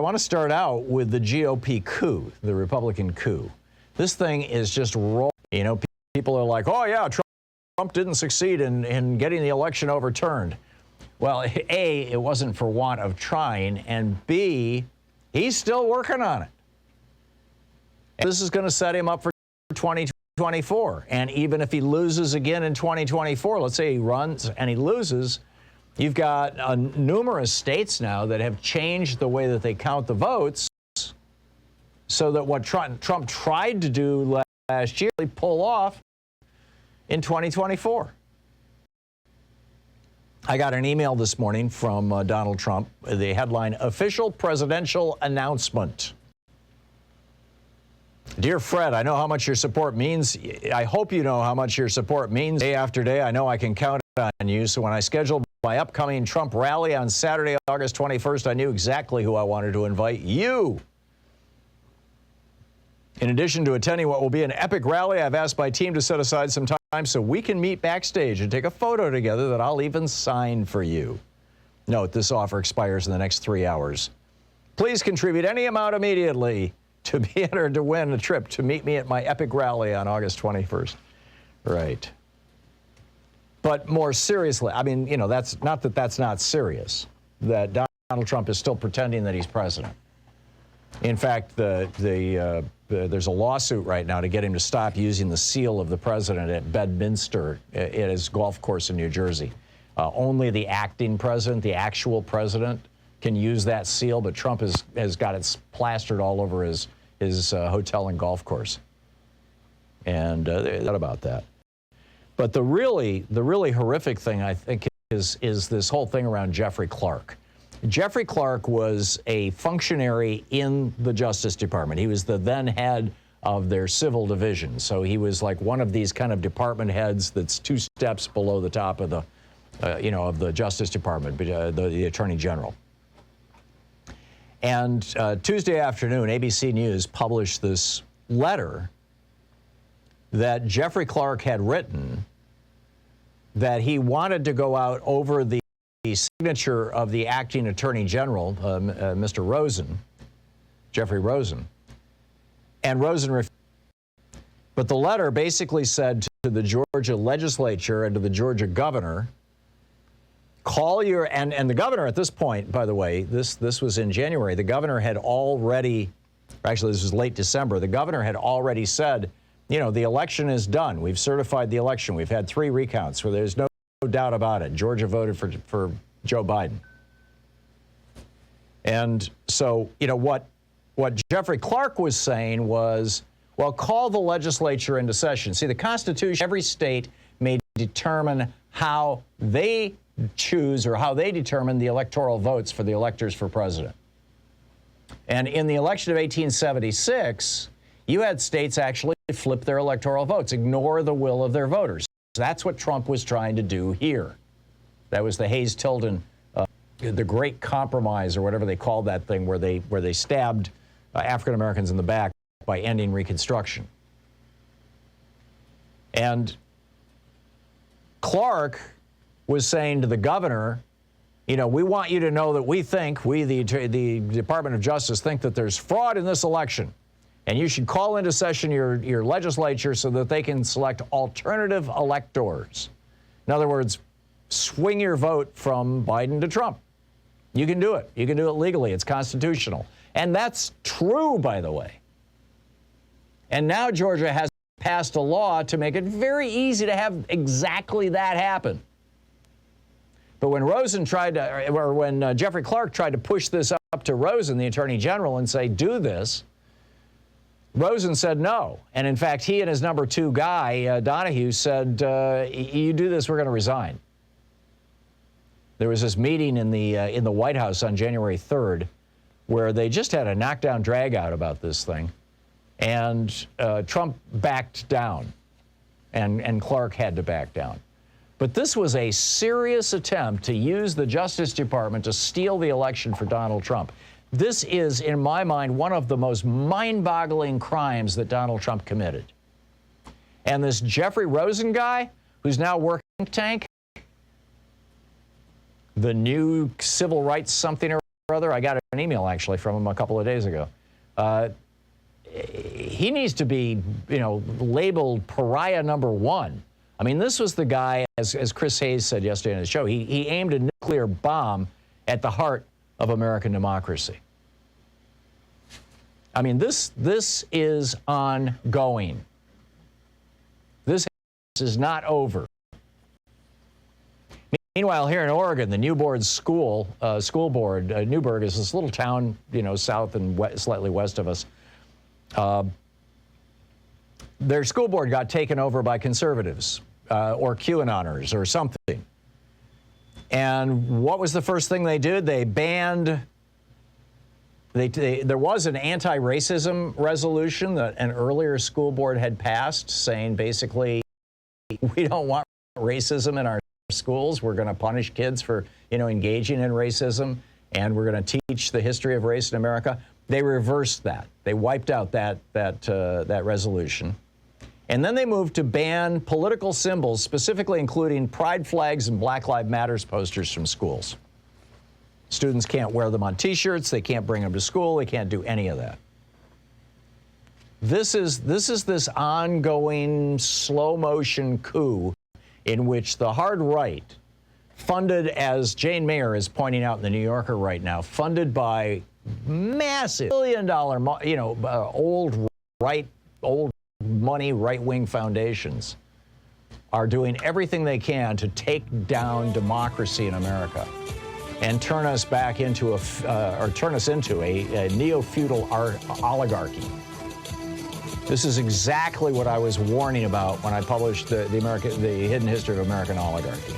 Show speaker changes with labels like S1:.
S1: want to start out with the GOP coup, the Republican coup. This thing is just rolling. You know, people are like, oh, yeah, Trump didn't succeed in getting the election overturned. Well, A, it wasn't for want of trying, and B, he's still working on it. And this is going to set him up for 2024. And even if he loses again in 2024, let's say he runs and he loses, you've got numerous states now that have changed the way that they count the votes so that what Trump tried to do last year, he pull off in 2024. I got an email this morning from Donald Trump, the headline, Official Presidential Announcement. Dear Fred, I know how much your support means. I hope you know how much your support means. Day after day, I know I can count on you. So when I scheduled my upcoming Trump rally on Saturday, August 21st, I knew exactly who I wanted to invite, you. In addition to attending what will be an epic rally, I've asked my team to set aside some time so we can meet backstage and take a photo together that I'll even sign for you. Note, this offer expires in the next 3 hours. Please contribute any amount immediately to be entered to win a trip to meet me at my epic rally on August 21st. Right. But more seriously, I mean, you know, that's not serious, that Donald Trump is still pretending that he's president. In fact, there's a lawsuit right now to get him to stop using the seal of the president at Bedminster, at his golf course in New Jersey. Only the acting president, the actual president, can use that seal, but Trump has got it plastered all over his hotel and golf course. And thought about that. But the really horrific thing, I think, is this whole thing around Jeffrey Clark. Jeffrey Clark was a functionary in the Justice Department. He was the then head of their civil division. So he was like one of these kind of department heads that's 2 steps below the top of the, of the Justice Department, the Attorney General. And Tuesday afternoon, ABC News published this letter that Jeffrey Clark had written that he wanted to go out over the signature of the acting Attorney General, Mr. Rosen, Jeffrey Rosen, and Rosen refused. But the letter basically said to the Georgia legislature and to the Georgia governor, call your, and the governor at this point, by the way, this was in January, the governor had already, actually this was late December, the governor had already said, you know, the election is done. We've certified the election. We've had 3 recounts where there's no doubt about it. Georgia voted for Joe Biden. And so, you know, what Jeffrey Clark was saying was, well, call the legislature into session. See, the Constitution, every state may determine how they choose or how they determine the electoral votes for the electors for president. And in the election of 1876, you had states actually flip their electoral votes, ignore the will of their voters. That's what Trump was trying to do here. That was the Hayes-Tilden, the Great Compromise, or whatever they called that thing, where they stabbed African Americans in the back by ending Reconstruction. And Clark was saying to the governor, you know, we want you to know that we think, the Department of Justice, think that there's fraud in this election. And you should call into session your legislature so that they can select alternative electors. In other words, swing your vote from Biden to Trump. You can do it. You can do it legally. It's constitutional. And that's true, by the way. And now Georgia has passed a law to make it very easy to have exactly that happen. But when Jeffrey Clark tried to push this up to Rosen, the Attorney General, and say, do this, Rosen said no. And in fact, he and his number 2 guy, Donahue, said, you do this, we're going to resign. There was this meeting in the White House on January 3rd where they just had a knockdown drag-out about this thing. And Trump backed down, and Clark had to back down. But this was a serious attempt to use the Justice Department to steal the election for Donald Trump. This is, in my mind, one of the most mind-boggling crimes that Donald Trump committed. And this Jeffrey Rosen guy, who's now working tank, the new civil rights something or brother? I got an email actually from him a couple of days ago. He needs to be, labeled pariah number one. I mean, this was the guy, as Chris Hayes said yesterday on the show, he aimed a nuclear bomb at the heart of American democracy. I mean, this is ongoing. This is not over. Meanwhile, here in Oregon, the Newburgh school board, Newburgh is this little town, south and slightly west of us. Their school board got taken over by conservatives or QAnoners or something. And what was the first thing they did? They banned. There was an anti-racism resolution that an earlier school board had passed, saying basically, we don't want racism in our schools. We're going to punish kids for, engaging in racism, and we're going to teach the history of race in America. They reversed that. They wiped out that resolution. And then they moved to ban political symbols, specifically including pride flags and Black Lives Matter posters from schools. Students can't wear them on T-shirts. They can't bring them to school. They can't do any of that. This is this ongoing slow-motion coup in which the hard right, funded, as Jane Mayer is pointing out in the New Yorker right now, funded by massive billion-dollar, old money right-wing foundations, are doing everything they can to take down democracy in America and turn us back into a neo-feudal oligarchy. This is exactly what I was warning about when I published the Hidden History of American Oligarchy.